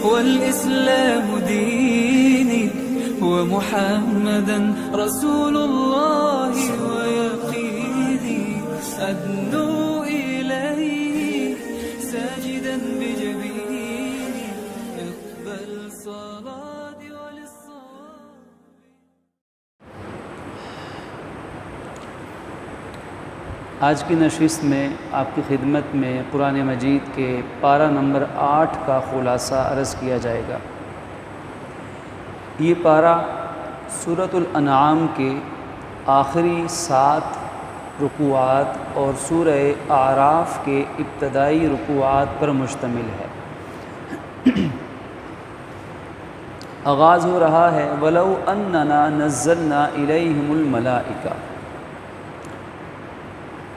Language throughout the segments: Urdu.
والإسلام ديني ومحمدا رسول الله ويقيني أدنو إليه ساجدا بجبيني اقبل صلاتي وللصواب. آج کی نشست میں آپ کی خدمت میں قرآن مجید کے پارہ نمبر 8 کا خلاصہ عرض کیا جائے گا۔ یہ پارہ سورۃ الانعام کے آخری 7 رکوعات اور سورہ اعراف کے ابتدائی رکوعات پر مشتمل ہے۔ آغاز ہو رہا ہے وَلَوْ أَنَّنَا نَزَّلْنَا إِلَيْهِمُ الْمَلَائِكَةَ،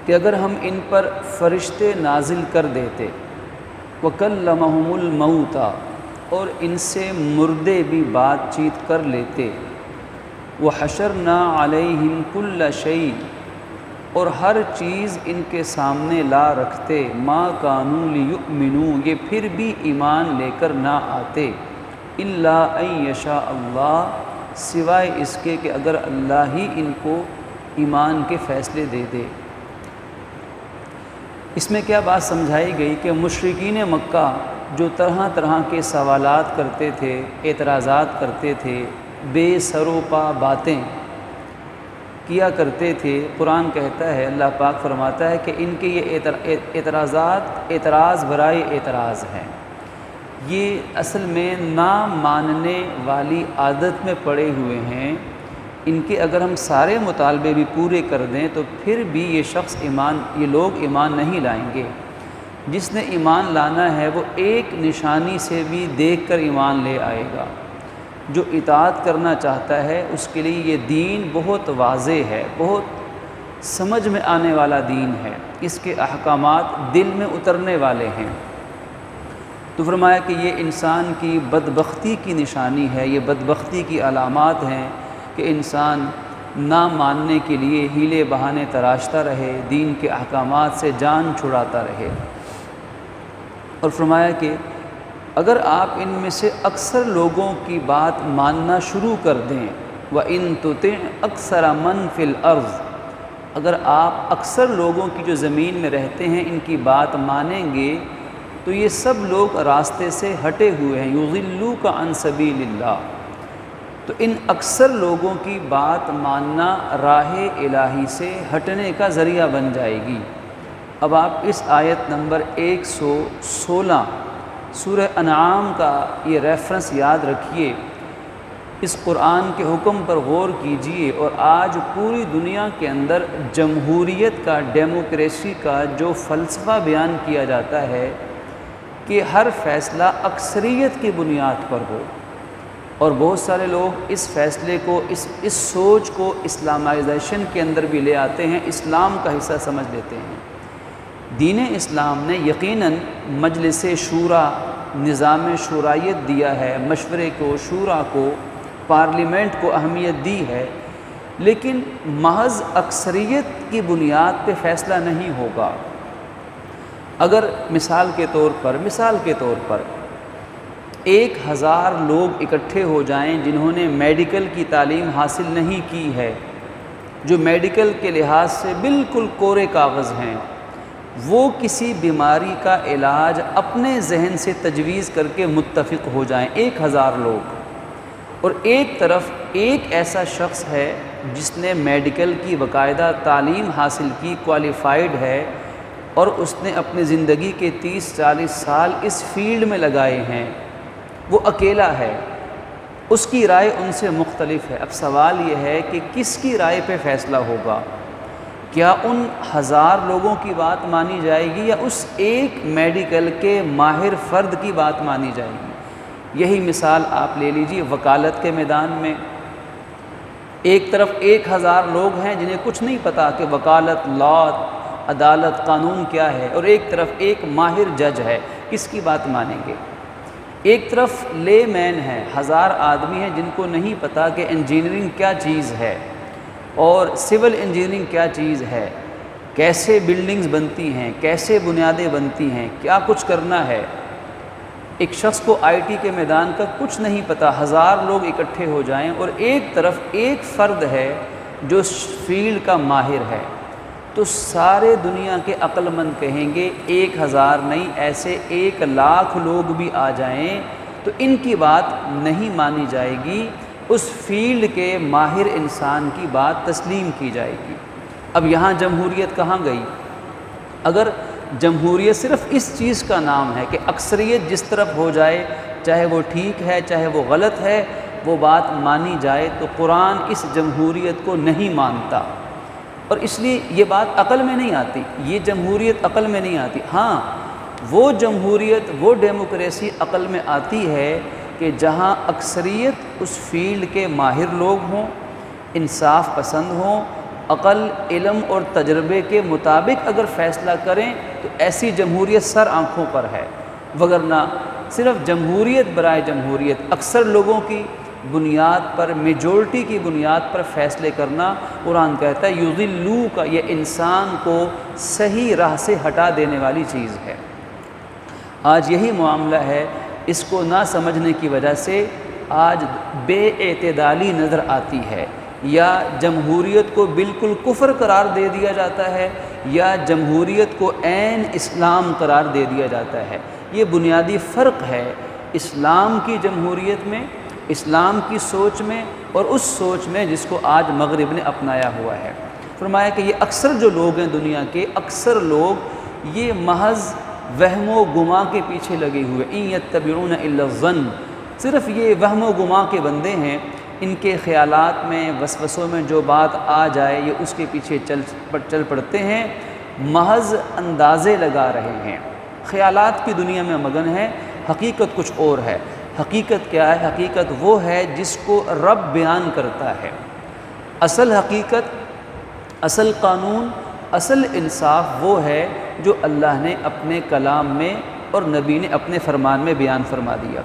کہ اگر ہم ان پر فرشتے نازل کر دیتے، وَكَلَّمَهُمُ الْمَوْتَى، اور ان سے مردے بھی بات چیت کر لیتے، وَحَشَرْنَا عَلَيْهِمْ كُلَّ شَيْءٍ، اور ہر چیز ان کے سامنے لا رکھتے، مَا كَانُوا لِيُؤْمِنُوا، یہ پھر بھی ایمان لے کر نہ آتے، إِلَّا أَن يَشَاءَ اللَّهُ، سوائے اس کے کہ اگر اللہ ہی ان کو ایمان کے فیصلے دے دے۔ اس میں کیا بات سمجھائی گئی کہ مشرکین مکہ جو طرح طرح کے سوالات کرتے تھے، اعتراضات کرتے تھے، بے سر و پا باتیں کیا کرتے تھے، قرآن کہتا ہے، اللہ پاک فرماتا ہے کہ ان کے یہ اعتراضات اعتراض برائے اعتراض ہیں، یہ اصل میں نہ ماننے والی عادت میں پڑے ہوئے ہیں۔ ان کے اگر ہم سارے مطالبے بھی پورے کر دیں تو پھر بھی یہ لوگ ایمان نہیں لائیں گے۔ جس نے ایمان لانا ہے وہ ایک نشانی سے بھی دیکھ کر ایمان لے آئے گا۔ جو اطاعت کرنا چاہتا ہے اس کے لیے یہ دین بہت واضح ہے، بہت سمجھ میں آنے والا دین ہے، اس کے احکامات دل میں اترنے والے ہیں۔ تو فرمایا کہ یہ انسان کی بدبختی کی نشانی ہے، یہ بدبختی کی علامات ہیں کہ انسان نہ ماننے کے لیے ہیلے بہانے تراشتا رہے، دین کے احکامات سے جان چھڑاتا رہے۔ اور فرمایا کہ اگر آپ ان میں سے اکثر لوگوں کی بات ماننا شروع کر دیں، وَإِن تُطِعْ أَكْثَرَ مَنْ فِي الْأَرْضِ، اگر آپ اکثر لوگوں کی جو زمین میں رہتے ہیں ان کی بات مانیں گے تو یہ سب لوگ راستے سے ہٹے ہوئے ہیں، يُضِلُّوكَ عَن سَبِيلِ اللَّهِ، تو ان اکثر لوگوں کی بات ماننا راہ الہی سے ہٹنے کا ذریعہ بن جائے گی۔ اب آپ اس آیت نمبر 116 سورہ انعام کا یہ ریفرنس یاد رکھیے، اس قرآن کے حکم پر غور کیجئے، اور آج پوری دنیا کے اندر جمہوریت کا، ڈیموکریسی کا جو فلسفہ بیان کیا جاتا ہے کہ ہر فیصلہ اکثریت کی بنیاد پر ہو، اور بہت سارے لوگ اس فیصلے کو، اس سوچ کو اسلامائزیشن کے اندر بھی لے آتے ہیں، اسلام کا حصہ سمجھ لیتے ہیں۔ دین اسلام نے یقیناً مجلس شورا، نظام شورائیت دیا ہے، مشورے کو، شورا کو، پارلیمنٹ کو اہمیت دی ہے، لیکن محض اکثریت کی بنیاد پہ فیصلہ نہیں ہوگا۔ اگر مثال کے طور پر 1000 لوگ اکٹھے ہو جائیں جنہوں نے میڈیکل کی تعلیم حاصل نہیں کی ہے، جو میڈیکل کے لحاظ سے بالکل کورے کاغذ ہیں، وہ کسی بیماری کا علاج اپنے ذہن سے تجویز کر کے متفق ہو جائیں، 1000 لوگ، اور ایک طرف ایک ایسا شخص ہے جس نے میڈیکل کی باقاعدہ تعلیم حاصل کی، کوالیفائیڈ ہے، اور اس نے اپنی زندگی کے 30-40 سال اس فیلڈ میں لگائے ہیں، وہ اکیلا ہے، اس کی رائے ان سے مختلف ہے۔ اب سوال یہ ہے کہ کس کی رائے پہ فیصلہ ہوگا؟ کیا ان 1000 لوگوں کی بات مانی جائے گی یا اس ایک میڈیکل کے ماہر فرد کی بات مانی جائے گی؟ یہی مثال آپ لے لیجئے وکالت کے میدان میں، ایک طرف 1000 لوگ ہیں جنہیں کچھ نہیں پتہ کہ وکالت، لا، عدالت، قانون کیا ہے، اور ایک طرف ایک ماہر جج ہے، کس کی بات مانیں گے؟ ایک طرف لے مین ہے، 1000 آدمی ہیں جن کو نہیں پتہ کہ انجینئرنگ کیا چیز ہے اور سول انجینئرنگ کیا چیز ہے، کیسے بلڈنگز بنتی ہیں، کیسے بنیادیں بنتی ہیں، کیا کچھ کرنا ہے۔ ایک شخص کو آئی ٹی کے میدان کا کچھ نہیں پتہ، 1000 لوگ اکٹھے ہو جائیں اور ایک طرف ایک فرد ہے جو فیلڈ کا ماہر ہے، تو سارے دنیا کے عقل مند کہیں گے 1000 نہیں، ایسے 1,00,000 لوگ بھی آ جائیں تو ان کی بات نہیں مانی جائے گی، اس فیلڈ کے ماہر انسان کی بات تسلیم کی جائے گی۔ اب یہاں جمہوریت کہاں گئی؟ اگر جمہوریت صرف اس چیز کا نام ہے کہ اکثریت جس طرف ہو جائے، چاہے وہ ٹھیک ہے چاہے وہ غلط ہے، وہ بات مانی جائے، تو قرآن اس جمہوریت کو نہیں مانتا، اور اس لیے یہ بات عقل میں نہیں آتی، یہ جمہوریت عقل میں نہیں آتی۔ ہاں، وہ جمہوریت، وہ ڈیموکریسی عقل میں آتی ہے کہ جہاں اکثریت اس فیلڈ کے ماہر لوگ ہوں، انصاف پسند ہوں، عقل، علم اور تجربے کے مطابق اگر فیصلہ کریں تو ایسی جمہوریت سر آنکھوں پر ہے، وگرنہ صرف جمہوریت برائے جمہوریت، اکثر لوگوں کی بنیاد پر، میجورٹی کی بنیاد پر فیصلے کرنا، قرآن کہتا ہے یضلوا کا، یہ انسان کو صحیح راہ سے ہٹا دینے والی چیز ہے۔ آج یہی معاملہ ہے، اس کو نہ سمجھنے کی وجہ سے آج بے اعتدالی نظر آتی ہے، یا جمہوریت کو بالکل کفر قرار دے دیا جاتا ہے، یا جمہوریت کو عین اسلام قرار دے دیا جاتا ہے۔ یہ بنیادی فرق ہے اسلام کی جمہوریت میں، اسلام کی سوچ میں، اور اس سوچ میں جس کو آج مغرب نے اپنایا ہوا ہے۔ فرمایا کہ یہ اکثر جو لوگ ہیں دنیا کے، اکثر لوگ یہ محض وہم و گما کے پیچھے لگے ہوئے، ان یتبعون الا الظن، صرف یہ وہم و گما کے بندے ہیں، ان کے خیالات میں، وسوسوں میں جو بات آ جائے یہ اس کے پیچھے چل پڑتے ہیں، محض اندازے لگا رہے ہیں، خیالات کی دنیا میں مگن ہے، حقیقت کچھ اور ہے۔ حقیقت کیا ہے؟ حقیقت وہ ہے جس کو رب بیان کرتا ہے۔ اصل حقیقت، اصل قانون، اصل انصاف وہ ہے جو اللہ نے اپنے کلام میں اور نبی نے اپنے فرمان میں بیان فرما دیا۔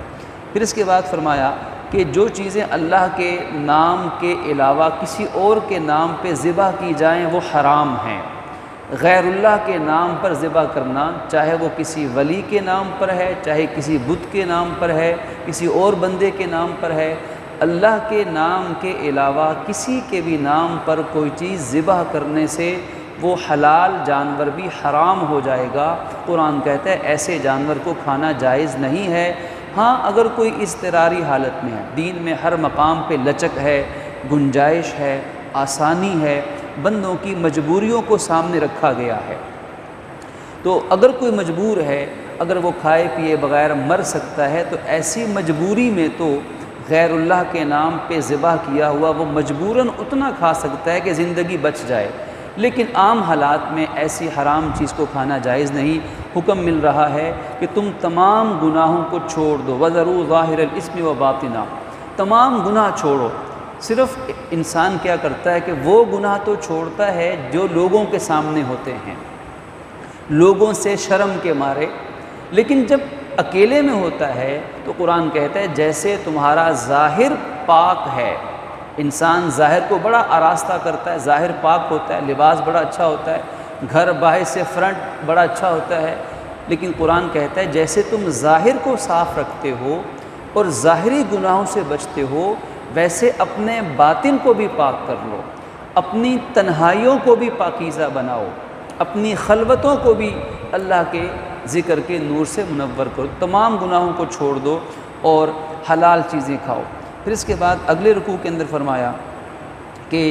پھر اس کے بعد فرمایا کہ جو چیزیں اللہ کے نام کے علاوہ کسی اور کے نام پہ ذبح کی جائیں وہ حرام ہیں۔ غیر اللہ کے نام پر ذبح کرنا، چاہے وہ کسی ولی کے نام پر ہے، چاہے کسی بت کے نام پر ہے، کسی اور بندے کے نام پر ہے، اللہ کے نام کے علاوہ کسی کے بھی نام پر کوئی چیز ذبح کرنے سے وہ حلال جانور بھی حرام ہو جائے گا۔ قرآن کہتا ہے ایسے جانور کو کھانا جائز نہیں ہے۔ ہاں، اگر کوئی اضطراری حالت میں ہے، دین میں ہر مقام پہ لچک ہے، گنجائش ہے، آسانی ہے، بندوں کی مجبوریوں کو سامنے رکھا گیا ہے، تو اگر کوئی مجبور ہے، اگر وہ کھائے پیے بغیر مر سکتا ہے، تو ایسی مجبوری میں تو غیر اللہ کے نام پہ ذبح کیا ہوا وہ مجبوراً اتنا کھا سکتا ہے کہ زندگی بچ جائے، لیکن عام حالات میں ایسی حرام چیز کو کھانا جائز نہیں۔ حکم مل رہا ہے کہ تم تمام گناہوں کو چھوڑ دو، وَذَرُوا ظَاهِرَ الْإِثْمِ وَبَاطِنَهُ، تمام گناہ چھوڑو۔ صرف انسان کیا کرتا ہے کہ وہ گناہ تو چھوڑتا ہے جو لوگوں کے سامنے ہوتے ہیں، لوگوں سے شرم کے مارے، لیکن جب اکیلے میں ہوتا ہے تو قرآن کہتا ہے جیسے تمہارا ظاہر پاک ہے، انسان ظاہر کو بڑا آراستہ کرتا ہے، ظاہر پاک ہوتا ہے، لباس بڑا اچھا ہوتا ہے، گھر باہر سے فرنٹ بڑا اچھا ہوتا ہے، لیکن قرآن کہتا ہے جیسے تم ظاہر کو صاف رکھتے ہو اور ظاہری گناہوں سے بچتے ہو، ویسے اپنے باطن کو بھی پاک کر لو، اپنی تنہائیوں کو بھی پاکیزہ بناؤ، اپنی خلوتوں کو بھی اللہ کے ذکر کے نور سے منور کرو، تمام گناہوں کو چھوڑ دو اور حلال چیزیں کھاؤ۔ پھر اس کے بعد اگلے رکوع کے اندر فرمایا کہ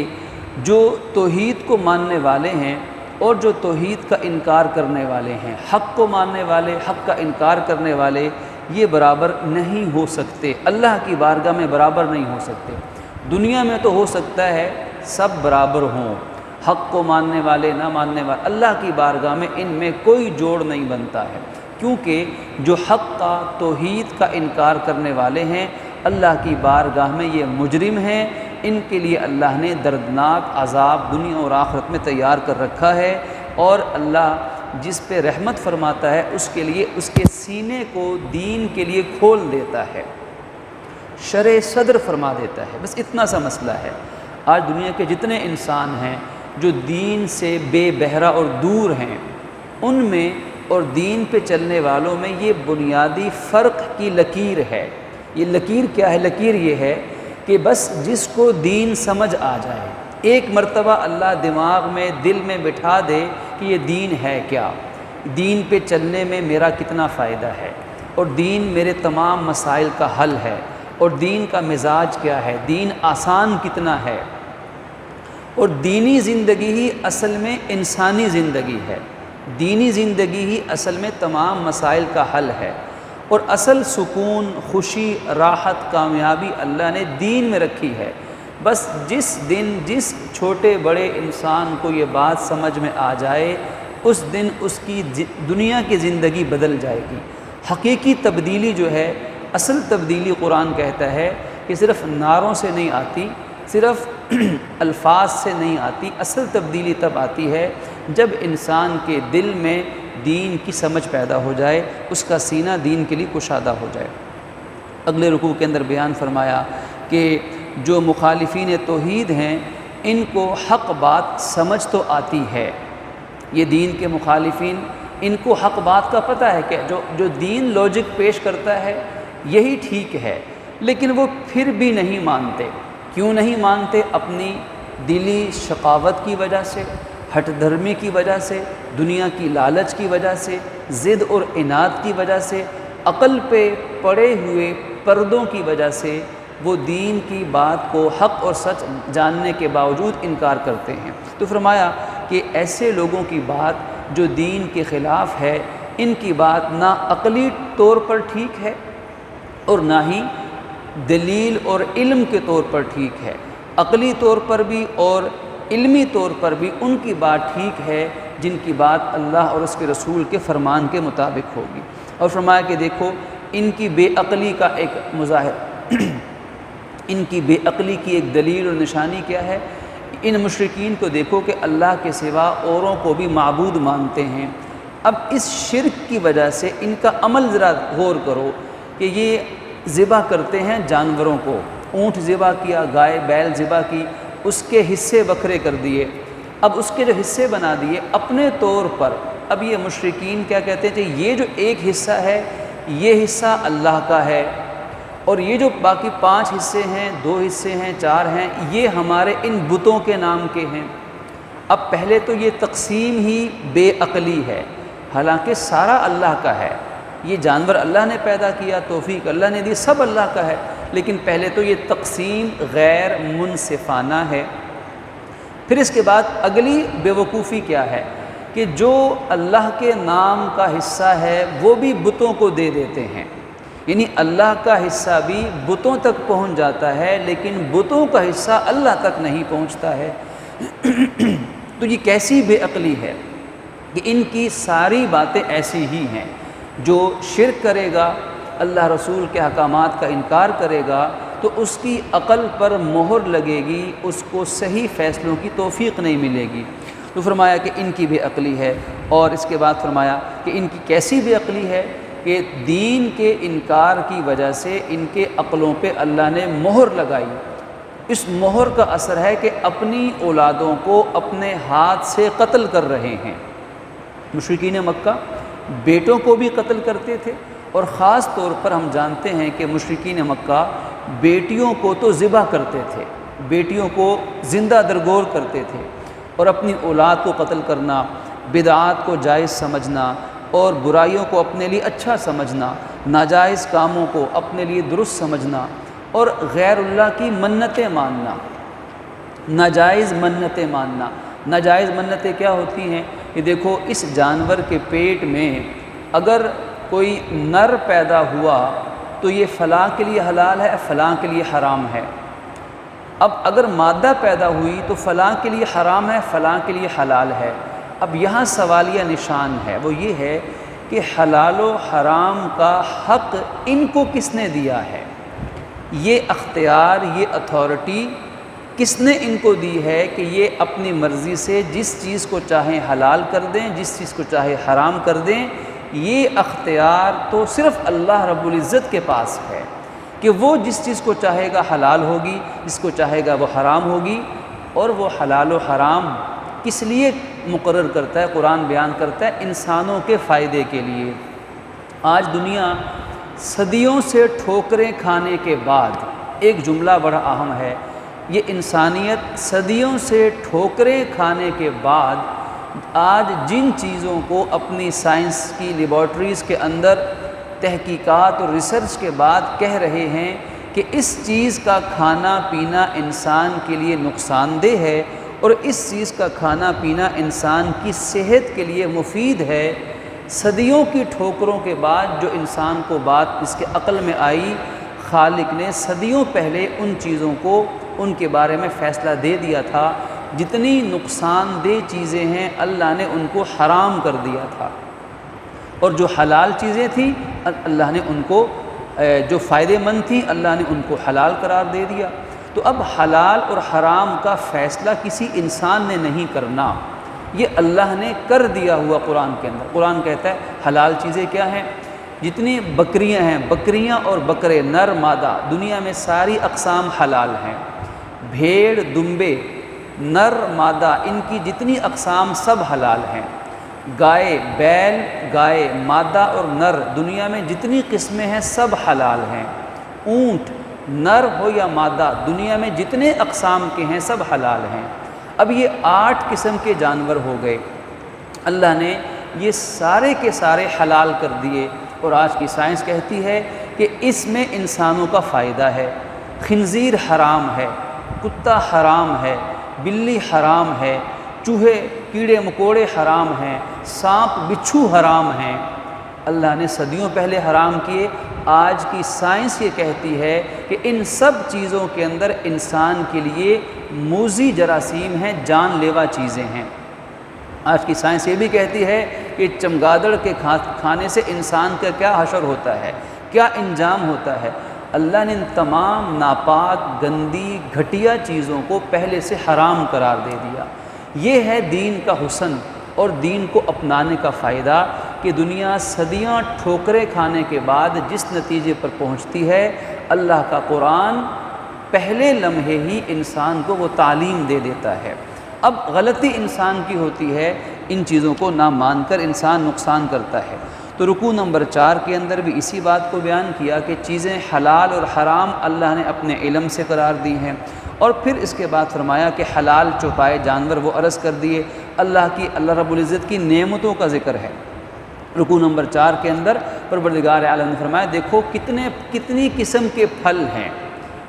جو توحید کو ماننے والے ہیں اور جو توحید کا انکار کرنے والے ہیں، حق کو ماننے والے، حق کا انکار کرنے والے، یہ برابر نہیں ہو سکتے، اللہ کی بارگاہ میں برابر نہیں ہو سکتے۔ دنیا میں تو ہو سکتا ہے سب برابر ہوں، حق کو ماننے والے، نہ ماننے والے، اللہ کی بارگاہ میں ان میں کوئی جوڑ نہیں بنتا ہے، کیونکہ جو حق کا، توحید کا انکار کرنے والے ہیں، اللہ کی بارگاہ میں یہ مجرم ہیں، ان کے لیے اللہ نے دردناک عذاب دنیا اور آخرت میں تیار کر رکھا ہے، اور اللہ جس پہ رحمت فرماتا ہے اس کے لیے اس کے سینے کو دین کے لیے کھول دیتا ہے، شرح صدر فرما دیتا ہے۔ بس اتنا سا مسئلہ ہے۔ آج دنیا کے جتنے انسان ہیں جو دین سے بے بہرہ اور دور ہیں، ان میں اور دین پہ چلنے والوں میں یہ بنیادی فرق کی لکیر ہے۔ یہ لکیر کیا ہے؟ لکیر یہ ہے کہ بس جس کو دین سمجھ آ جائے، ایک مرتبہ اللہ دماغ میں دل میں بٹھا دے کہ یہ دین ہے کیا، دین پہ چلنے میں میرا کتنا فائدہ ہے، اور دین میرے تمام مسائل کا حل ہے، اور دین کا مزاج کیا ہے، دین آسان کتنا ہے، اور دینی زندگی ہی اصل میں انسانی زندگی ہے، دینی زندگی ہی اصل میں تمام مسائل کا حل ہے، اور اصل سکون، خوشی، راحت، کامیابی اللہ نے دین میں رکھی ہے۔ بس جس دن جس چھوٹے بڑے انسان کو یہ بات سمجھ میں آ جائے، اس دن اس کی دنیا کی زندگی بدل جائے گی۔ حقیقی تبدیلی جو ہے، اصل تبدیلی قرآن کہتا ہے کہ صرف نعروں سے نہیں آتی، صرف الفاظ سے نہیں آتی، اصل تبدیلی تب آتی ہے جب انسان کے دل میں دین کی سمجھ پیدا ہو جائے، اس کا سینہ دین کے لیے کشادہ ہو جائے۔ اگلے رکوع کے اندر بیان فرمایا کہ جو مخالفین توحید ہیں ان کو حق بات سمجھ تو آتی ہے، یہ دین کے مخالفین، ان کو حق بات کا پتہ ہے کہ جو دین لوجک پیش کرتا ہے یہی ٹھیک ہے، لیکن وہ پھر بھی نہیں مانتے۔ کیوں نہیں مانتے؟ اپنی دلی شقاوت کی وجہ سے، ہٹ دھرمی کی وجہ سے، دنیا کی لالچ کی وجہ سے، ضد اور عناد کی وجہ سے، عقل پہ پڑے ہوئے پردوں کی وجہ سے وہ دین کی بات کو حق اور سچ جاننے کے باوجود انکار کرتے ہیں۔ تو فرمایا کہ ایسے لوگوں کی بات جو دین کے خلاف ہے، ان کی بات نہ عقلی طور پر ٹھیک ہے اور نہ ہی دلیل اور علم کے طور پر ٹھیک ہے۔ عقلی طور پر بھی اور علمی طور پر بھی ان کی بات ٹھیک ہے جن کی بات اللہ اور اس کے رسول کے فرمان کے مطابق ہوگی۔ اور فرمایا کہ دیکھو ان کی بے عقلی کا ایک مظاہر ان کی بے عقلی کی ایک دلیل اور نشانی کیا ہے؟ ان مشرکین کو دیکھو کہ اللہ کے سوا اوروں کو بھی معبود مانتے ہیں۔ اب اس شرک کی وجہ سے ان کا عمل ذرا غور کرو کہ یہ ذبح کرتے ہیں جانوروں کو، اونٹ ذبح کیا، گائے بیل ذبح کی، اس کے حصے بکھرے کر دیے، اب اس کے جو حصے بنا دیے اپنے طور پر۔ اب یہ مشرکین کیا کہتے ہیں کہ یہ جو ایک حصہ ہے یہ حصہ اللہ کا ہے، اور یہ جو باقی 5 حصے ہیں، 2 حصے ہیں، 4 ہیں، یہ ہمارے ان بتوں کے نام کے ہیں۔ اب پہلے تو یہ تقسیم ہی بے عقلی ہے، حالانکہ سارا اللہ کا ہے، یہ جانور اللہ نے پیدا کیا، توفیق اللہ نے دی، سب اللہ کا ہے، لیکن پہلے تو یہ تقسیم غیر منصفانہ ہے۔ پھر اس کے بعد اگلی بے وقوفی کیا ہے کہ جو اللہ کے نام کا حصہ ہے وہ بھی بتوں کو دے دیتے ہیں، یعنی اللہ کا حصہ بھی بتوں تک پہنچ جاتا ہے لیکن بتوں کا حصہ اللہ تک نہیں پہنچتا ہے۔ تو یہ کیسی بے عقلی ہے کہ ان کی ساری باتیں ایسی ہی ہیں۔ جو شرک کرے گا، اللہ رسول کے احکامات کا انکار کرے گا، تو اس کی عقل پر مہر لگے گی، اس کو صحیح فیصلوں کی توفیق نہیں ملے گی۔ تو فرمایا کہ ان کی بے عقلی ہے، اور اس کے بعد فرمایا کہ ان کی کیسی بے عقلی ہے کہ دین کے انکار کی وجہ سے ان کے عقلوں پہ اللہ نے مہر لگائی۔ اس مہر کا اثر ہے کہ اپنی اولادوں کو اپنے ہاتھ سے قتل کر رہے ہیں۔ مشرکین مکہ بیٹوں کو بھی قتل کرتے تھے، اور خاص طور پر ہم جانتے ہیں کہ مشرکین مکہ بیٹیوں کو تو ذبح کرتے تھے، بیٹیوں کو زندہ درگور کرتے تھے، اور اپنی اولاد کو قتل کرنا، بدعات کو جائز سمجھنا اور برائیوں کو اپنے لیے اچھا سمجھنا، ناجائز کاموں کو اپنے لیے درست سمجھنا، اور غیر اللہ کی منتیں ماننا، ناجائز منتیں ماننا۔ ناجائز منتیں کیا ہوتی ہیں کہ دیکھو اس جانور کے پیٹ میں اگر کوئی نر پیدا ہوا تو یہ فلاں کے لیے حلال ہے، فلاں کے لیے حرام ہے۔ اب اگر مادہ پیدا ہوئی تو فلاں کے لیے حرام ہے، فلاں کے لیے حلال ہے۔ اب یہاں سوالیہ نشان ہے، وہ یہ ہے کہ حلال و حرام کا حق ان کو کس نے دیا ہے؟ یہ اختیار، یہ اتھارٹی کس نے ان کو دی ہے کہ یہ اپنی مرضی سے جس چیز کو چاہیں حلال کر دیں، جس چیز کو چاہے حرام کر دیں؟ یہ اختیار تو صرف اللہ رب العزت کے پاس ہے کہ وہ جس چیز کو چاہے گا حلال ہوگی، جس کو چاہے گا وہ حرام ہوگی، اور وہ حلال و حرام کس لیے مقرر کرتا ہے، قرآن بیان کرتا ہے انسانوں کے فائدے کے لیے۔ آج دنیا صدیوں سے ٹھوکریں کھانے کے بعد، ایک جملہ بڑا اہم ہے، یہ انسانیت صدیوں سے ٹھوکریں کھانے کے بعد آج جن چیزوں کو اپنی سائنس کی لیبارٹریز کے اندر تحقیقات اور ریسرچ کے بعد کہہ رہے ہیں کہ اس چیز کا کھانا پینا انسان کے لیے نقصان دہ ہے اور اس چیز کا کھانا پینا انسان کی صحت کے لیے مفید ہے، صدیوں کی ٹھوکروں کے بعد جو انسان کو بات اس کے عقل میں آئی، خالق نے صدیوں پہلے ان چیزوں کو ان کے بارے میں فیصلہ دے دیا تھا۔ جتنی نقصان دہ چیزیں ہیں اللہ نے ان کو حرام کر دیا تھا، اور جو حلال چیزیں تھیں اللہ نے ان کو جو فائدے مند تھیں اللہ نے ان کو حلال قرار دے دیا۔ تو اب حلال اور حرام کا فیصلہ کسی انسان نے نہیں کرنا، یہ اللہ نے کر دیا ہوا قرآن کے اندر۔ قرآن کہتا ہے حلال چیزیں کیا ہیں، جتنی بکریاں ہیں، بکریاں اور بکرے نر مادہ دنیا میں ساری اقسام حلال ہیں، بھیڑ دمبے نر مادہ ان کی جتنی اقسام سب حلال ہیں، گائے بیل گائے مادہ اور نر دنیا میں جتنی قسمیں ہیں سب حلال ہیں، اونٹ نر ہو یا مادہ دنیا میں جتنے اقسام کے ہیں سب حلال ہیں۔ اب یہ 8 قسم کے جانور ہو گئے، اللہ نے یہ سارے کے سارے حلال کر دیے، اور آج کی سائنس کہتی ہے کہ اس میں انسانوں کا فائدہ ہے۔ خنزیر حرام ہے، کتا حرام ہے، بلی حرام ہے، چوہے کیڑے مکوڑے حرام ہیں، سانپ بچھو حرام ہیں، اللہ نے صدیوں پہلے حرام کیے۔ آج کی سائنس یہ کہتی ہے کہ ان سب چیزوں کے اندر انسان کے لیے موذی جراثیم ہیں، جان لیوا چیزیں ہیں۔ آج کی سائنس یہ بھی کہتی ہے کہ چمگادڑ کے کھانے سے انسان کا کیا حشر ہوتا ہے، کیا انجام ہوتا ہے۔ اللہ نے ان تمام ناپاک گندی گھٹیا چیزوں کو پہلے سے حرام قرار دے دیا۔ یہ ہے دین کا حسن اور دین کو اپنانے کا فائدہ کہ دنیا صدیاں ٹھوکریں کھانے کے بعد جس نتیجے پر پہنچتی ہے، اللہ کا قرآن پہلے لمحے ہی انسان کو وہ تعلیم دے دیتا ہے۔ اب غلطی انسان کی ہوتی ہے، ان چیزوں کو نہ مان کر انسان نقصان کرتا ہے۔ تو رکوع نمبر 4 کے اندر بھی اسی بات کو بیان کیا کہ چیزیں حلال اور حرام اللہ نے اپنے علم سے قرار دی ہیں، اور پھر اس کے بعد فرمایا کہ حلال چوپائے جانور وہ عرض کر دیے۔ اللہ رب العزت کی نعمتوں کا ذکر ہے۔ رکوع نمبر 4 کے اندر پروردگار عالم نے فرمایا دیکھو کتنی قسم کے پھل ہیں،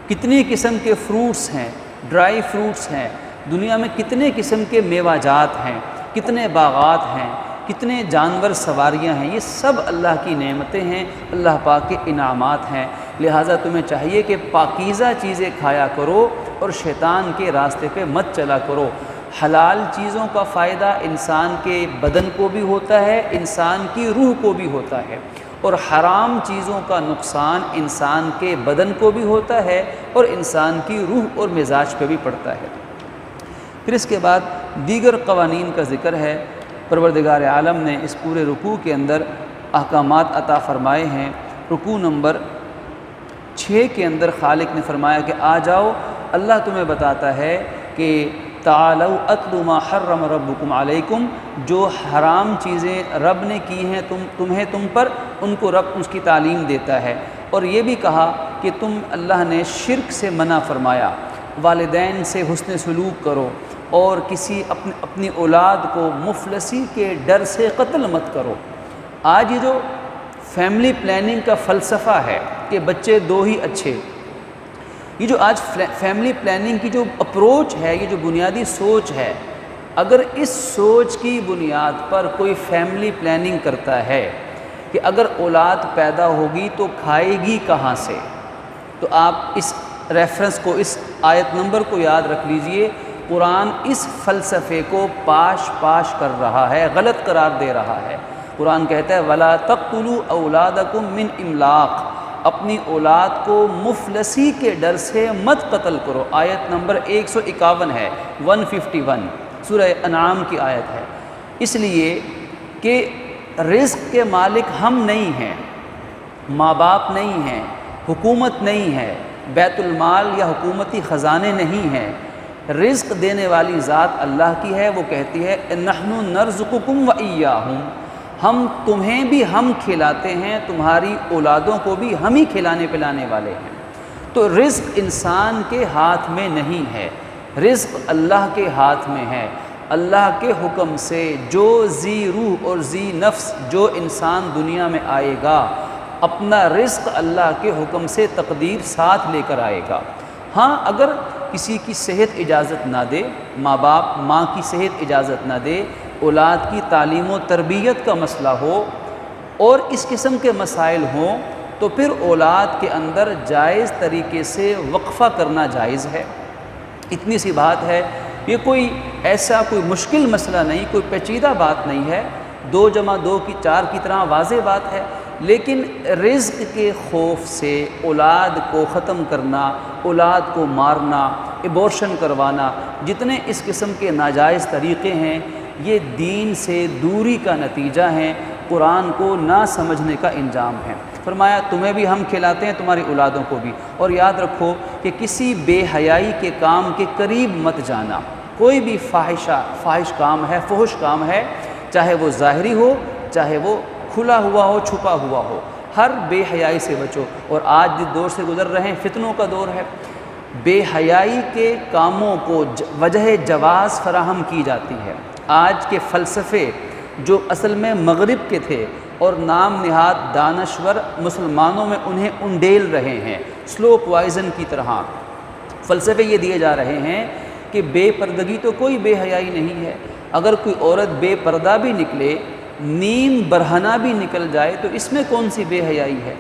کتنی قسم کے فروٹس ہیں، ڈرائی فروٹس ہیں، دنیا میں کتنے قسم کے میوہ جات ہیں، کتنے باغات ہیں، کتنے جانور سواریاں ہیں، یہ سب اللہ کی نعمتیں ہیں، اللہ پاک کے انعامات ہیں۔ لہٰذا تمہیں چاہیے کہ پاکیزہ چیزیں کھایا کرو اور شیطان کے راستے پہ مت چلا کرو۔ حلال چیزوں کا فائدہ انسان کے بدن کو بھی ہوتا ہے، انسان کی روح کو بھی ہوتا ہے، اور حرام چیزوں کا نقصان انسان کے بدن کو بھی ہوتا ہے اور انسان کی روح اور مزاج پہ بھی پڑتا ہے۔ پھر اس کے بعد دیگر قوانین کا ذکر ہے۔ پروردگار عالم نے اس پورے رکوع کے اندر احکامات عطا فرمائے ہیں۔ رکوع نمبر 6 کے اندر خالق نے فرمایا کہ آ جاؤ، اللہ تمہیں بتاتا ہے کہ تعالوا اتلوا ما حرم ربکم علیکم، جو حرام چیزیں رب نے کی ہیں تم پر، ان کو رب اس کی تعلیم دیتا ہے۔ اور یہ بھی کہا کہ تم اللہ نے شرک سے منع فرمایا، والدین سے حسن سلوک کرو، اور کسی اپنی اولاد کو مفلسی کے ڈر سے قتل مت کرو۔ آج یہ جو فیملی پلاننگ کا فلسفہ ہے کہ بچے 2 ہی اچھے، یہ جو آج فیملی پلاننگ کی جو اپروچ ہے، یہ جو بنیادی سوچ ہے، اگر اس سوچ کی بنیاد پر کوئی فیملی پلاننگ کرتا ہے کہ اگر اولاد پیدا ہوگی تو کھائے گی کہاں سے، تو آپ اس ریفرنس کو، اس آیت نمبر کو یاد رکھ لیجئے۔ قرآن اس فلسفے کو پاش کر رہا ہے، غلط قرار دے رہا ہے۔ قرآن کہتا ہے وَلَا تَقْتُلُوا أَوْلَادَكُمْ مِنْ إِمْلَاقٍ، اپنی اولاد کو مفلسی کے ڈر سے مت قتل کرو۔ آیت نمبر 151 ہے، 151 سورہ انعام کی آیت ہے۔ اس لیے کہ رزق کے مالک ہم نہیں ہیں، ماں باپ نہیں ہیں، حکومت نہیں ہے، بیت المال یا حکومتی خزانے نہیں ہیں۔ رزق دینے والی ذات اللہ کی ہے، وہ کہتی ہے نحن نرزقکم وإیاہم، ہم تمہیں بھی ہم کھلاتے ہیں، تمہاری اولادوں کو بھی ہم ہی کھلانے پلانے والے ہیں۔ تو رزق انسان کے ہاتھ میں نہیں ہے، رزق اللہ کے ہاتھ میں ہے۔ اللہ کے حکم سے جو ذی روح اور ذی نفس جو انسان دنیا میں آئے گا، اپنا رزق اللہ کے حکم سے تقدیر ساتھ لے کر آئے گا۔ ہاں اگر کسی کی صحت اجازت نہ دے، ماں کی صحت اجازت نہ دے، اولاد کی تعلیم و تربیت کا مسئلہ ہو اور اس قسم کے مسائل ہوں، تو پھر اولاد کے اندر جائز طریقے سے وقفہ کرنا جائز ہے۔ اتنی سی بات ہے، یہ کوئی ایسا کوئی مشکل مسئلہ نہیں، کوئی پیچیدہ بات نہیں ہے، 2 + 2 = 4 کی طرح واضح بات ہے۔ لیکن رزق کے خوف سے اولاد کو ختم کرنا، اولاد کو مارنا، ایبورشن کروانا، جتنے اس قسم کے ناجائز طریقے ہیں، یہ دین سے دوری کا نتیجہ ہیں، قرآن کو نہ سمجھنے کا انجام ہے۔ فرمایا تمہیں بھی ہم کھلاتے ہیں، تمہاری اولادوں کو بھی، اور یاد رکھو کہ کسی بے حیائی کے کام کے قریب مت جانا۔ کوئی بھی فاحش کام ہے، فحش کام ہے، چاہے وہ ظاہری ہو، چاہے وہ کھلا ہوا ہو، چھپا ہوا ہو، ہر بے حیائی سے بچو۔ اور آج جس دور سے گزر رہے ہیں، فتنوں کا دور ہے، بے حیائی کے کاموں کو وجہ جواز فراہم کی جاتی ہے۔ آج کے فلسفے جو اصل میں مغرب کے تھے اور نام نہاد دانشور مسلمانوں میں انہیں انڈیل رہے ہیں، سلو پوائزن کی طرح فلسفے یہ دیے جا رہے ہیں کہ بے پردگی تو کوئی بے حیائی نہیں ہے، اگر کوئی عورت بے پردہ بھی نکلے، نیم برہنہ بھی نکل جائے، تو اس میں کون سی بے حیائی ہے؟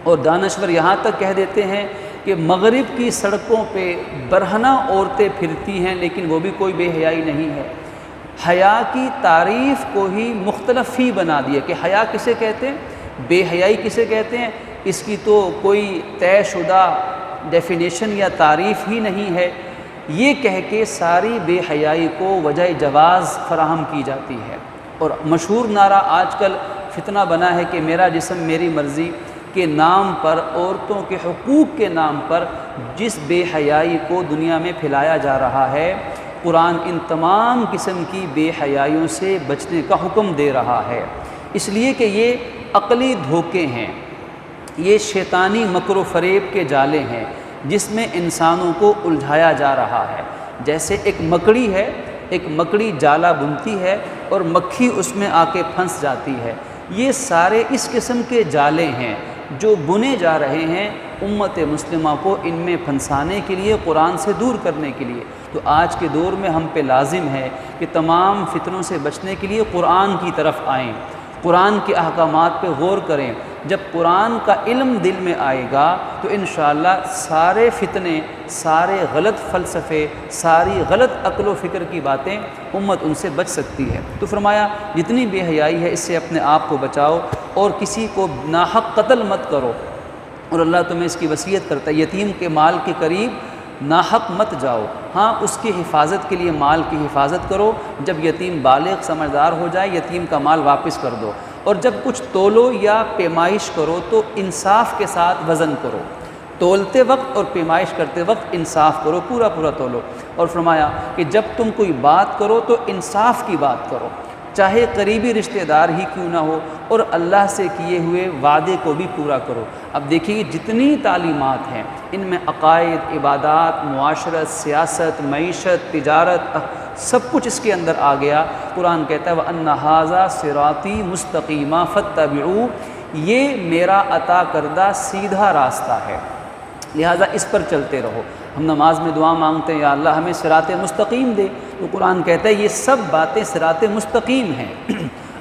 اور دانشور یہاں تک کہہ دیتے ہیں کہ مغرب کی سڑکوں پہ برہنہ عورتیں پھرتی ہیں، لیکن وہ بھی کوئی بے حیائی نہیں ہے۔ حیا کی تعریف کو ہی مختلف ہی بنا دیا کہ حیا کسے کہتے ہیں، بے حیائی کسے کہتے ہیں، اس کی تو کوئی طے شدہ ڈیفینیشن یا تعریف ہی نہیں ہے۔ یہ کہہ کے ساری بے حیائی کو وجہ جواز فراہم کی جاتی ہے۔ اور مشہور نعرہ آج کل فتنہ بنا ہے کہ میرا جسم میری مرضی کے نام پر، عورتوں کے حقوق کے نام پر جس بے حیائی کو دنیا میں پھیلایا جا رہا ہے، قرآن ان تمام قسم کی بے حیائیوں سے بچنے کا حکم دے رہا ہے، اس لیے کہ یہ عقلی دھوکے ہیں، یہ شیطانی مکر و فریب کے جالے ہیں جس میں انسانوں کو الجھایا جا رہا ہے۔ جیسے ایک مکڑی ہے، ایک مکڑی جالا بنتی ہے اور مکھی اس میں آ کے پھنس جاتی ہے، یہ سارے اس قسم کے جالے ہیں جو بنے جا رہے ہیں امت مسلمہ کو ان میں پھنسانے کے لیے، قرآن سے دور کرنے کے لیے۔ تو آج کے دور میں ہم پہ لازم ہے کہ تمام فتنوں سے بچنے کے لیے قرآن کی طرف آئیں، قرآن کے احکامات پہ غور کریں۔ جب قرآن کا علم دل میں آئے گا تو انشاءاللہ سارے فتنے، سارے غلط فلسفے، ساری غلط عقل و فکر کی باتیں امت ان سے بچ سکتی ہے۔ تو فرمایا جتنی بے حیائی ہے اس سے اپنے آپ کو بچاؤ اور کسی کو ناحق قتل مت کرو، اور اللہ تمہیں اس کی وصیت کرتا ہے یتیم کے مال کے قریب ناحق مت جاؤ، ہاں اس کی حفاظت کے لیے مال کی حفاظت کرو، جب یتیم بالغ سمجھدار ہو جائے یتیم کا مال واپس کر دو، اور جب کچھ تولو یا پیمائش کرو تو انصاف کے ساتھ وزن کرو، تولتے وقت اور پیمائش کرتے وقت انصاف کرو، پورا پورا تولو۔ اور فرمایا کہ جب تم کوئی بات کرو تو انصاف کی بات کرو، چاہے قریبی رشتہ دار ہی کیوں نہ ہو، اور اللہ سے کیے ہوئے وعدے کو بھی پورا کرو۔ اب دیکھیے جتنی تعلیمات ہیں ان میں عقائد، عبادات، معاشرت، سیاست، معیشت، تجارت، سب کچھ اس کے اندر آ گیا۔ قرآن کہتا ہے وَأَنَّ هَٰذَا صِرَاطِي مُسْتَقِيمًا فَاتَّبِعُوهُ، یہ میرا عطا کردہ سیدھا راستہ ہے، لہٰذا اس پر چلتے رہو۔ ہم نماز میں دعا مانگتے ہیں یا اللہ ہمیں صراط مستقیم دے، تو قرآن کہتا ہے یہ سب باتیں صراط مستقیم ہیں،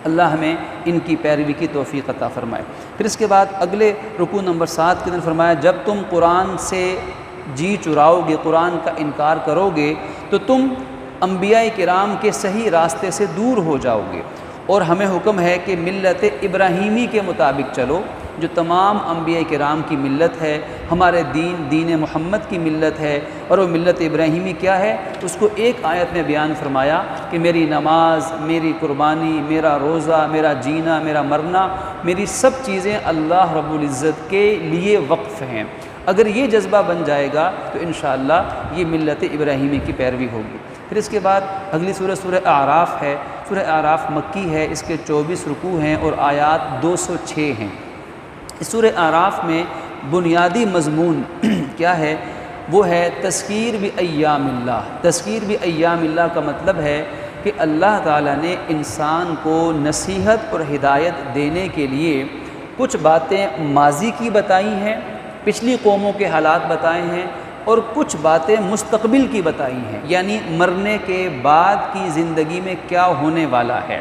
اللہ ہمیں ان کی پیروی کی توفیق عطا فرمائے۔ پھر اس کے بعد اگلے رکوع نمبر 7 کے اندر فرمایا جب تم قرآن سے جی چراؤ گے، قرآن کا انکار کرو گے تو تم انبیاء کرام کے صحیح راستے سے دور ہو جاؤ گے، اور ہمیں حکم ہے کہ ملت ابراہیمی کے مطابق چلو، جو تمام انبیاء کرام کی ملت ہے، ہمارے دین محمد کی ملت ہے۔ اور وہ ملت ابراہیمی کیا ہے اس کو ایک آیت میں بیان فرمایا کہ میری نماز، میری قربانی، میرا روزہ، میرا جینا، میرا مرنا، میری سب چیزیں اللہ رب العزت کے لیے وقف ہیں۔ اگر یہ جذبہ بن جائے گا تو انشاءاللہ یہ ملت ابراہیمی کی پیروی ہوگی۔ پھر اس کے بعد اگلی سورہ اعراف ہے۔ سورہ اعراف مکی ہے، اس کے 24 رکوع ہیں اور آیات 206 ہیں۔ اس سورہ اعراف میں بنیادی مضمون کیا ہے؟ وہ ہے تذکیر بایام اللہ۔ تذکیر بایام اللہ کا مطلب ہے کہ اللہ تعالیٰ نے انسان کو نصیحت اور ہدایت دینے کے لیے کچھ باتیں ماضی کی بتائی ہیں، پچھلی قوموں کے حالات بتائے ہیں، اور کچھ باتیں مستقبل کی بتائی ہیں، یعنی مرنے کے بعد کی زندگی میں کیا ہونے والا ہے،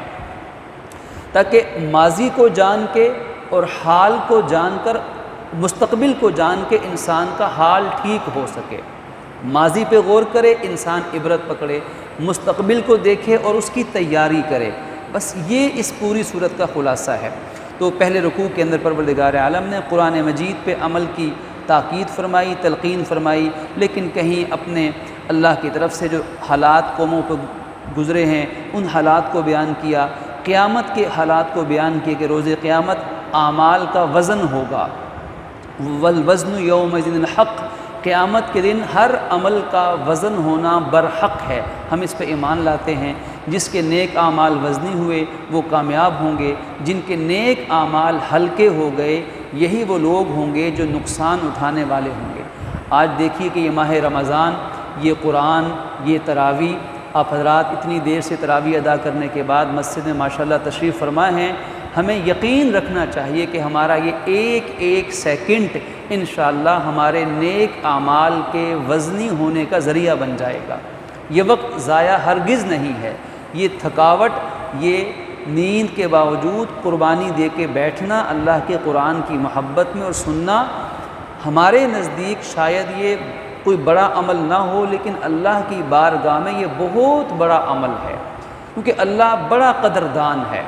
تاکہ ماضی کو جان کے اور حال کو جان کر مستقبل کو جان کے انسان کا حال ٹھیک ہو سکے۔ ماضی پہ غور کرے، انسان عبرت پکڑے، مستقبل کو دیکھے اور اس کی تیاری کرے۔ بس یہ اس پوری صورت کا خلاصہ ہے۔ تو پہلے رکوع کے اندر پروردگار عالم نے قرآن مجید پہ عمل کی تاکید فرمائی، تلقین فرمائی، لیکن کہیں اپنے اللہ کی طرف سے جو حالات قوموں پہ گزرے ہیں ان حالات کو بیان کیا، قیامت کے حالات کو بیان کیے کہ روز قیامت اعمال کا وزن ہوگا، والوزن یومئذ الحق، قیامت کے دن ہر عمل کا وزن ہونا برحق ہے۔ ہم اس پہ ایمان لاتے ہیں۔ جس کے نیک اعمال وزنی ہوئے وہ کامیاب ہوں گے، جن کے نیک اعمال ہلکے ہو گئے یہی وہ لوگ ہوں گے جو نقصان اٹھانے والے ہوں گے۔ آج دیکھیے کہ یہ ماہ رمضان، یہ قرآن، یہ تراویح، آپ حضرات اتنی دیر سے تراویح ادا کرنے کے بعد مسجد میں ماشاءاللہ تشریف فرما ہیں۔ ہمیں یقین رکھنا چاہیے کہ ہمارا یہ ایک ایک سیکنڈ انشاءاللہ ہمارے نیک اعمال کے وزنی ہونے کا ذریعہ بن جائے گا۔ یہ وقت ضائع ہرگز نہیں ہے۔ یہ تھکاوٹ، یہ نیند کے باوجود قربانی دے کے بیٹھنا اللہ کے قرآن کی محبت میں اور سننا، ہمارے نزدیک شاید یہ کوئی بڑا عمل نہ ہو، لیکن اللہ کی بارگاہ میں یہ بہت بڑا عمل ہے، کیونکہ اللہ بڑا قدردان ہے۔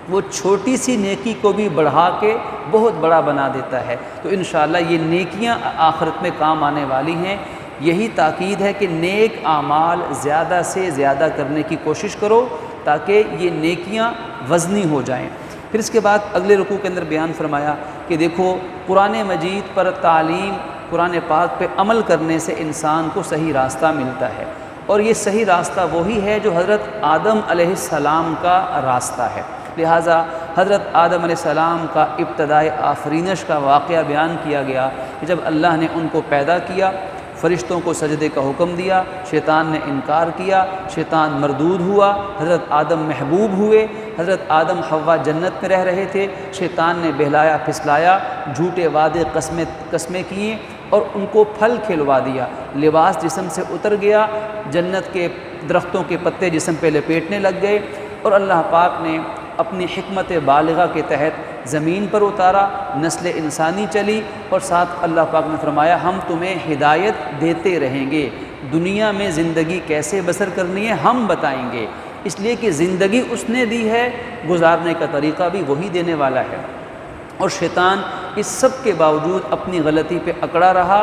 وہ چھوٹی سی نیکی کو بھی بڑھا کے بہت بڑا بنا دیتا ہے۔ تو انشاءاللہ یہ نیکیاں آخرت میں کام آنے والی ہیں۔ یہی تاکید ہے کہ نیک اعمال زیادہ سے زیادہ کرنے کی کوشش کرو تاکہ یہ نیکیاں وزنی ہو جائیں۔ پھر اس کے بعد اگلے رکوع کے اندر بیان فرمایا کہ دیکھو قرآن مجید پر تعلیم، قرآن پاک پہ عمل کرنے سے انسان کو صحیح راستہ ملتا ہے، اور یہ صحیح راستہ وہی ہے جو حضرت آدم علیہ السلام کا راستہ ہے۔ لہٰذا حضرت آدم علیہ السلام کا ابتدائے آفرینش کا واقعہ بیان کیا گیا کہ جب اللہ نے ان کو پیدا کیا، فرشتوں کو سجدے کا حکم دیا، شیطان نے انکار کیا، شیطان مردود ہوا، حضرت آدم محبوب ہوئے۔ حضرت آدم حوا جنت میں رہ رہے تھے، شیطان نے بہلایا پھسلایا، جھوٹے وعدے قسمیں کیے اور ان کو پھل کھلوا دیا۔ لباس جسم سے اتر گیا، جنت کے درختوں کے پتے جسم پہ لپیٹنے لگ گئے، اور اللہ پاک نے اپنی حکمت بالغہ کے تحت زمین پر اتارا، نسل انسانی چلی، اور ساتھ اللہ پاک نے فرمایا ہم تمہیں ہدایت دیتے رہیں گے، دنیا میں زندگی کیسے بسر کرنی ہے ہم بتائیں گے، اس لیے کہ زندگی اس نے دی ہے، گزارنے کا طریقہ بھی وہی دینے والا ہے۔ اور شیطان اس سب کے باوجود اپنی غلطی پہ اکڑا رہا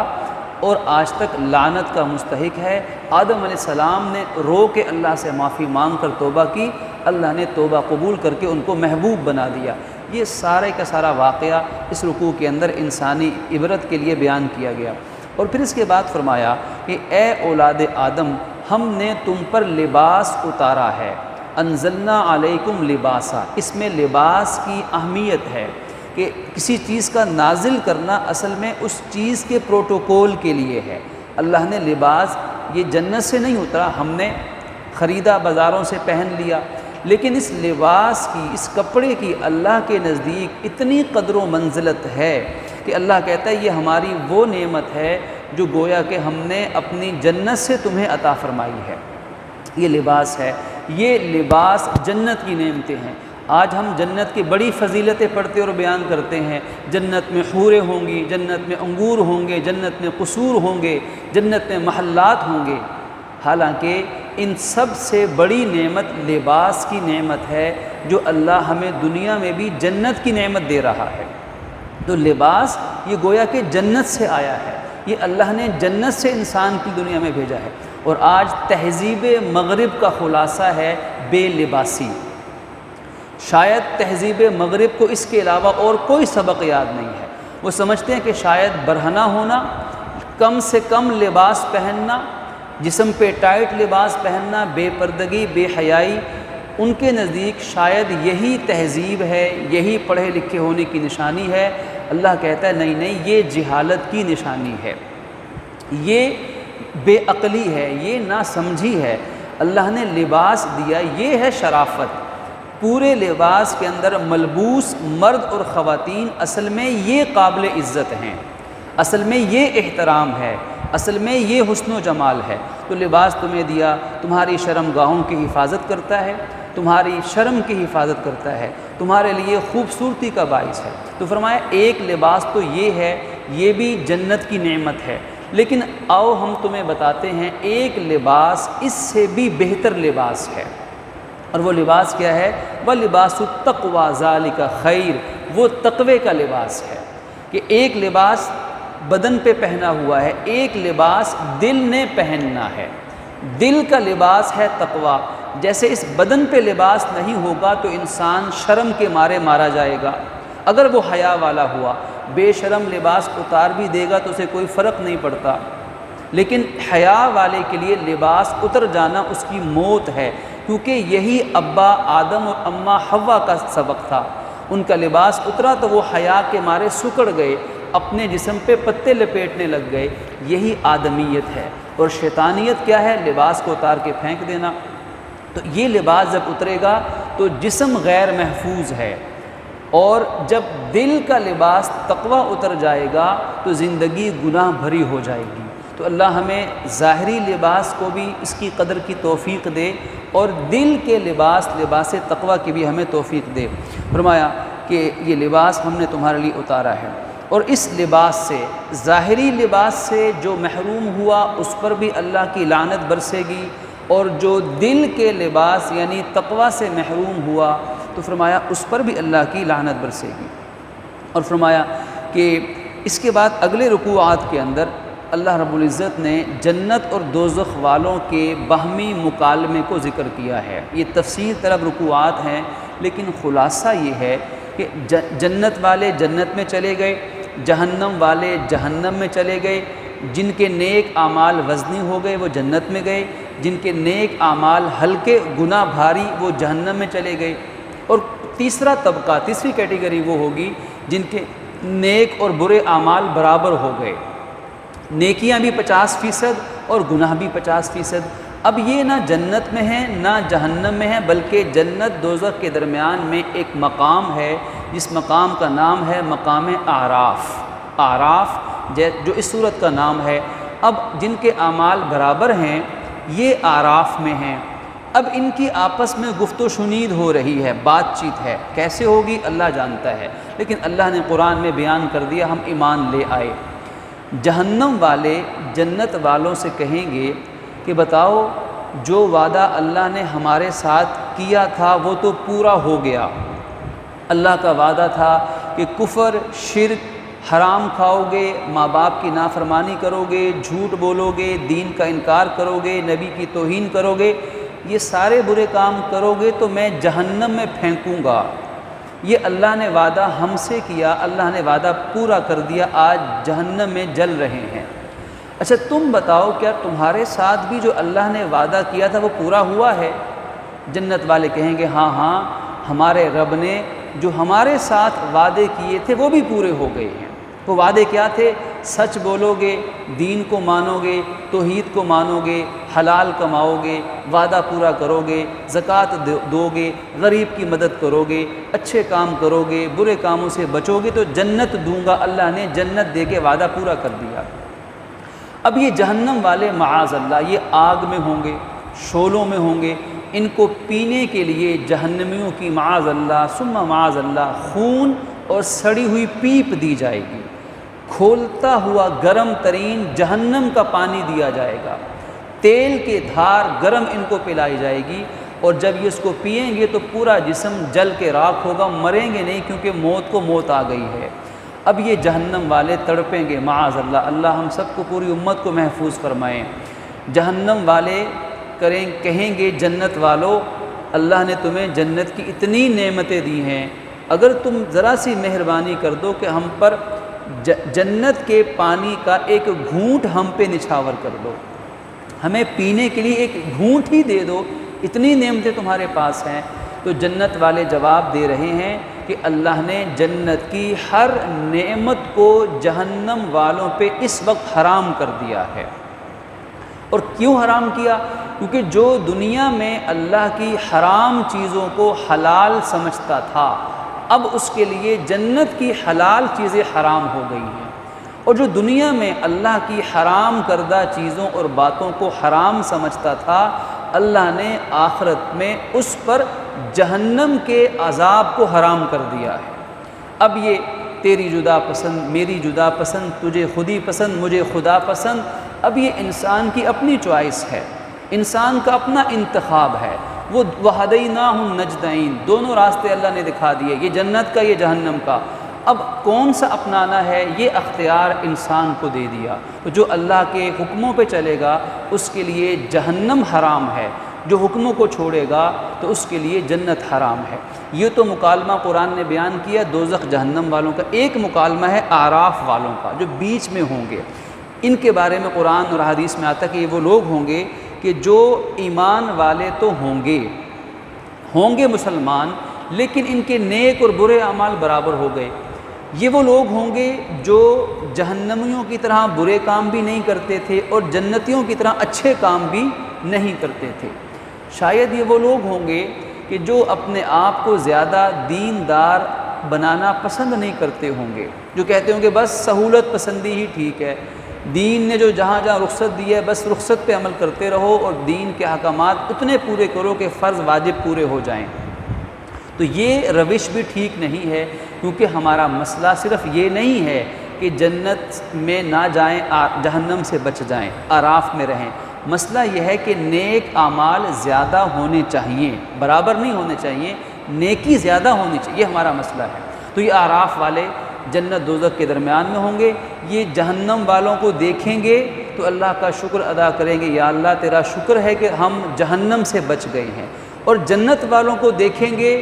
اور آج تک لعنت کا مستحق ہے۔ آدم علیہ السلام نے رو کے اللہ سے معافی مانگ کر توبہ کی، اللہ نے توبہ قبول کر کے ان کو محبوب بنا دیا۔ یہ سارے کا سارا واقعہ اس رکوع کے اندر انسانی عبرت کے لیے بیان کیا گیا۔ اور پھر اس کے بعد فرمایا کہ اے اولاد آدم، ہم نے تم پر لباس اتارا ہے، انزلنا علیکم لباسا۔ اس میں لباس کی اہمیت ہے کہ کسی چیز کا نازل کرنا اصل میں اس چیز کے پروٹوکول کے لیے ہے۔ اللہ نے لباس یہ جنت سے نہیں اترا، ہم نے خریدا بازاروں سے پہن لیا، لیکن اس لباس کی، اس کپڑے کی اللہ کے نزدیک اتنی قدر و منزلت ہے کہ اللہ کہتا ہے یہ ہماری وہ نعمت ہے جو گویا کہ ہم نے اپنی جنت سے تمہیں عطا فرمائی ہے۔ یہ لباس ہے، یہ لباس جنت کی نعمتیں ہیں۔ آج ہم جنت کی بڑی فضیلتیں پڑھتے اور بیان کرتے ہیں، جنت میں حوریں ہوں گی، جنت میں انگور ہوں گے، جنت میں قصور ہوں گے، جنت میں محلات ہوں گے، حالانکہ ان سب سے بڑی نعمت لباس کی نعمت ہے جو اللہ ہمیں دنیا میں بھی جنت کی نعمت دے رہا ہے۔ تو لباس یہ گویا کہ جنت سے آیا ہے، یہ اللہ نے جنت سے انسان کی دنیا میں بھیجا ہے۔ اور آج تہذیب مغرب کا خلاصہ ہے بے لباسی۔ شاید تہذیب مغرب کو اس کے علاوہ اور کوئی سبق یاد نہیں ہے۔ وہ سمجھتے ہیں کہ شاید برہنہ ہونا، کم سے کم لباس پہننا، جسم پہ ٹائٹ لباس پہننا، بے پردگی، بے حیائی، ان کے نزدیک شاید یہی تہذیب ہے، یہی پڑھے لکھے ہونے کی نشانی ہے۔ اللہ کہتا ہے نہیں نہیں، یہ جہالت کی نشانی ہے، یہ بے عقلی ہے، یہ ناسمجھی ہے۔ اللہ نے لباس دیا، یہ ہے شرافت۔ پورے لباس کے اندر ملبوس مرد اور خواتین اصل میں یہ قابل عزت ہیں، اصل میں یہ احترام ہے، اصل میں یہ حسن و جمال ہے۔ تو لباس تمہیں دیا، تمہاری شرم گاہوں کی حفاظت کرتا ہے، تمہاری شرم کی حفاظت کرتا ہے، تمہارے لیے خوبصورتی کا باعث ہے۔ تو فرمایا ایک لباس تو یہ ہے، یہ بھی جنت کی نعمت ہے، لیکن آؤ ہم تمہیں بتاتے ہیں ایک لباس اس سے بھی بہتر لباس ہے، اور وہ لباس کیا ہے؟ وَلِبَاسُ التَّقْوَىٰ ذَلِكَ خَيْرٌ، وہ تقوی کا لباس ہے کہ ایک لباس بدن پہ پہنا ہوا ہے، ایک لباس دل نے پہننا ہے۔ دل کا لباس ہے تقویٰ۔ جیسے اس بدن پہ لباس نہیں ہوگا تو انسان شرم کے مارے مارا جائے گا، اگر وہ حیا والا ہوا۔ بے شرم لباس اتار بھی دے گا تو اسے کوئی فرق نہیں پڑتا، لیکن حیا والے کے لیے لباس اتر جانا اس کی موت ہے، کیونکہ یہی ابا آدم اور اماں حوا کا سبق تھا۔ ان کا لباس اترا تو وہ حیا کے مارے سکڑ گئے، اپنے جسم پہ پتے لپیٹنے لگ گئے۔ یہی آدمیت ہے۔ اور شیطانیت کیا ہے؟ لباس کو اتار کے پھینک دینا۔ تو یہ لباس جب اترے گا تو جسم غیر محفوظ ہے، اور جب دل کا لباس تقوی اتر جائے گا تو زندگی گناہ بھری ہو جائے گی۔ تو اللہ ہمیں ظاہری لباس کو بھی اس کی قدر کی توفیق دے، اور دل کے لباس تقوی کی بھی ہمیں توفیق دے۔ فرمایا کہ یہ لباس ہم نے تمہارے لیے اتارا ہے، اور اس لباس سے، ظاہری لباس سے جو محروم ہوا اس پر بھی اللہ کی لعنت برسے گی، اور جو دل کے لباس یعنی تقوی سے محروم ہوا تو فرمایا اس پر بھی اللہ کی لعنت برسے گی۔ اور فرمایا کہ اس کے بعد اگلے رکوعات کے اندر اللہ رب العزت نے جنت اور دوزخ والوں کے باہمی مکالمے کو ذکر کیا ہے۔ یہ تفصیل طلب رکوعات ہیں، لیکن خلاصہ یہ ہے کہ جنت والے جنت میں چلے گئے، جہنم والے جہنم میں چلے گئے۔ جن کے نیک اعمال وزنی ہو گئے وہ جنت میں گئے، جن کے نیک اعمال ہلکے گناہ بھاری وہ جہنم میں چلے گئے۔ اور تیسرا طبقہ، تیسری کیٹیگری وہ ہوگی جن کے نیک اور برے اعمال برابر ہو گئے، نیکیاں بھی 50% اور گناہ بھی 50%۔ اب یہ نہ جنت میں ہیں نہ جہنم میں ہیں، بلکہ جنت دوزخ کے درمیان میں ایک مقام ہے، جس مقام کا نام ہے مقام اعراف۔ اعراف جو اس صورت کا نام ہے۔ اب جن کے اعمال برابر ہیں یہ اعراف میں ہیں۔ اب ان کی آپس میں گفت و شنید ہو رہی ہے، بات چیت ہے، کیسے ہوگی اللہ جانتا ہے، لیکن اللہ نے قرآن میں بیان کر دیا، ہم ایمان لے آئے۔ جہنم والے جنت والوں سے کہیں گے کہ بتاؤ جو وعدہ اللہ نے ہمارے ساتھ کیا تھا وہ تو پورا ہو گیا۔ اللہ کا وعدہ تھا کہ کفر، شرک، حرام کھاؤ گے، ماں باپ کی نافرمانی کرو گے، جھوٹ بولو گے، دین کا انکار کرو گے، نبی کی توہین کرو گے، یہ سارے برے کام کرو گے تو میں جہنم میں پھینکوں گا۔ یہ اللہ نے وعدہ ہم سے کیا، اللہ نے وعدہ پورا کر دیا، آج جہنم میں جل رہے ہیں۔ اچھا تم بتاؤ کیا تمہارے ساتھ بھی جو اللہ نے وعدہ کیا تھا وہ پورا ہوا ہے؟ جنت والے کہیں گے ہاں ہاں، ہمارے رب نے جو ہمارے ساتھ وعدے کیے تھے وہ بھی پورے ہو گئے ہیں۔ وہ وعدے کیا تھے؟ سچ بولو گے، دین کو مانو گے، توحید کو مانو گے، حلال کماؤ گے، وعدہ پورا کرو گے، زکوٰۃ دو گے، غریب کی مدد کرو گے، اچھے کام کرو گے، برے کاموں سے بچو گے تو جنت دوں گا۔ اللہ نے جنت دے کے وعدہ پورا کر دیا۔ اب یہ جہنم والے معاذ اللہ یہ آگ میں ہوں گے، شعلوں میں ہوں گے، ان کو پینے کے لیے جہنمیوں کی معاذ اللہ ثم معاذ اللہ خون اور سڑی ہوئی پیپ دی جائے گی، کھولتا ہوا گرم ترین جہنم کا پانی دیا جائے گا، تیل کے دھار گرم ان کو پلائی جائے گی، اور جب یہ اس کو پئیں گے تو پورا جسم جل کے راکھ ہوگا، مریں گے نہیں کیونکہ موت کو موت آ گئی ہے۔ اب یہ جہنم والے تڑپیں گے معاذ اللہ، اللہ ہم سب کو پوری امت کو محفوظ فرمائیں۔ جہنم والے کہیں گے جنت والوں اللہ نے تمہیں جنت کی اتنی نعمتیں دی ہیں، اگر تم ذرا سی مہربانی کر دو کہ ہم پر جنت کے پانی کا ایک گھونٹ ہم پہ نچھاور کر دو، ہمیں پینے کے لیے ایک گھونٹ ہی دے دو، اتنی نعمتیں تمہارے پاس ہیں۔ تو جنت والے جواب دے رہے ہیں کہ اللہ نے جنت کی ہر نعمت کو جہنم والوں پہ اس وقت حرام کر دیا ہے۔ اور کیوں حرام کیا؟ کیونکہ جو دنیا میں اللہ کی حرام چیزوں کو حلال سمجھتا تھا، اب اس کے لیے جنت کی حلال چیزیں حرام ہو گئی ہیں، اور جو دنیا میں اللہ کی حرام کردہ چیزوں اور باتوں کو حرام سمجھتا تھا، اللہ نے آخرت میں اس پر جہنم کے عذاب کو حرام کر دیا ہے۔ اب یہ تیری جدا پسند، میری جدا پسند، تجھے خودی پسند، مجھے خدا پسند، اب یہ انسان کی اپنی چوائس ہے، انسان کا اپنا انتخاب ہے۔ وہ وَهَدَيْنَاهُ النَّجْدَيْنِ، دونوں راستے اللہ نے دکھا دیے، یہ جنت کا، یہ جہنم کا۔ اب کون سا اپنانا ہے یہ اختیار انسان کو دے دیا۔ تو جو اللہ کے حکموں پہ چلے گا اس کے لیے جہنم حرام ہے، جو حکموں کو چھوڑے گا تو اس کے لیے جنت حرام ہے۔ یہ تو مکالمہ قرآن نے بیان کیا دوزخ جہنم والوں کا، ایک مکالمہ ہے اعراف والوں کا جو بیچ میں ہوں گے۔ ان کے بارے میں قرآن اور حدیث میں آتا ہے کہ یہ وہ لوگ ہوں گے کہ جو ایمان والے تو ہوں گے مسلمان، لیکن ان کے نیک اور برے اعمال برابر ہو گئے۔ یہ وہ لوگ ہوں گے جو جہنمیوں کی طرح برے کام بھی نہیں کرتے تھے اور جنتیوں کی طرح اچھے کام بھی نہیں کرتے تھے۔ شاید یہ وہ لوگ ہوں گے کہ جو اپنے آپ کو زیادہ دیندار بنانا پسند نہیں کرتے ہوں گے، جو کہتے ہوں گے بس سہولت پسندی ہی ٹھیک ہے، دین نے جو جہاں جہاں رخصت دی ہے بس رخصت پہ عمل کرتے رہو اور دین کے احکامات اتنے پورے کرو کہ فرض واجب پورے ہو جائیں۔ تو یہ روش بھی ٹھیک نہیں ہے، کیونکہ ہمارا مسئلہ صرف یہ نہیں ہے کہ جنت میں نہ جائیں، جہنم سے بچ جائیں، اعراف میں رہیں۔ مسئلہ یہ ہے کہ نیک اعمال زیادہ ہونے چاہیے، برابر نہیں ہونے چاہیے، نیکی زیادہ ہونی چاہیے، یہ ہمارا مسئلہ ہے۔ تو یہ اعراف والے جنت دوزخ کے درمیان میں ہوں گے، یہ جہنم والوں کو دیکھیں گے تو اللہ کا شکر ادا کریں گے، یا اللہ تیرا شکر ہے کہ ہم جہنم سے بچ گئے ہیں۔ اور جنت والوں کو دیکھیں گے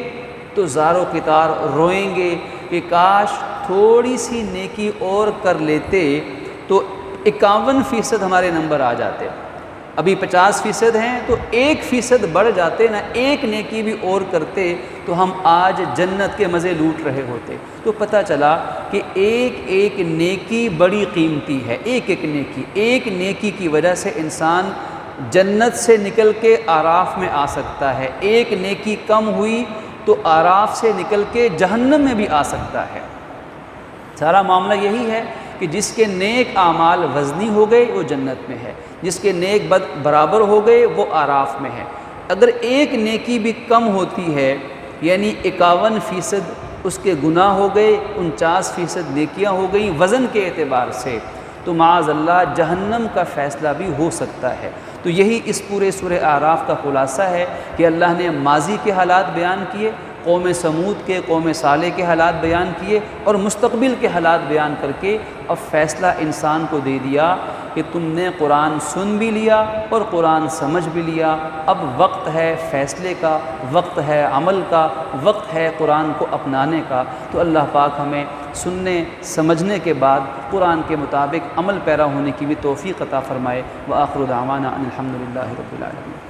تو زار و قطار روئیں گے کہ کاش تھوڑی سی نیکی اور کر لیتے تو 51% ہمارے نمبر آ جاتے، ابھی 50% ہیں تو 1% بڑھ جاتے، نہ ایک نیکی بھی اور کرتے تو ہم آج جنت کے مزے لوٹ رہے ہوتے۔ تو پتہ چلا کہ ایک ایک نیکی بڑی قیمتی ہے، ایک نیکی کی وجہ سے انسان جنت سے نکل کے اعراف میں آ سکتا ہے، ایک نیکی کم ہوئی تو اعراف سے نکل کے جہنم میں بھی آ سکتا ہے۔ سارا معاملہ یہی ہے کہ جس کے نیک اعمال وزنی ہو گئے وہ جنت میں ہے، جس کے نیک بد برابر ہو گئے وہ اعراف میں ہے۔ اگر ایک نیکی بھی کم ہوتی ہے یعنی 51% اس کے گناہ ہو گئے، 49% نیکیاں ہو گئیں وزن کے اعتبار سے، تو معاذ اللہ جہنم کا فیصلہ بھی ہو سکتا ہے۔ تو یہی اس پورے سورہ اعراف کا خلاصہ ہے کہ اللہ نے ماضی کے حالات بیان کیے، قوم سمود کے، قوم صالح کے حالات بیان کیے، اور مستقبل کے حالات بیان کر کے اب فیصلہ انسان کو دے دیا کہ تم نے قرآن سن بھی لیا اور قرآن سمجھ بھی لیا، اب وقت ہے فیصلے کا، وقت ہے عمل کا، وقت ہے قرآن کو اپنانے کا۔ تو اللہ پاک ہمیں سننے سمجھنے کے بعد قرآن کے مطابق عمل پیرا ہونے کی بھی توفیق عطا فرمائے۔ وآخر دعوانا ان الحمد للہ رب العالمین۔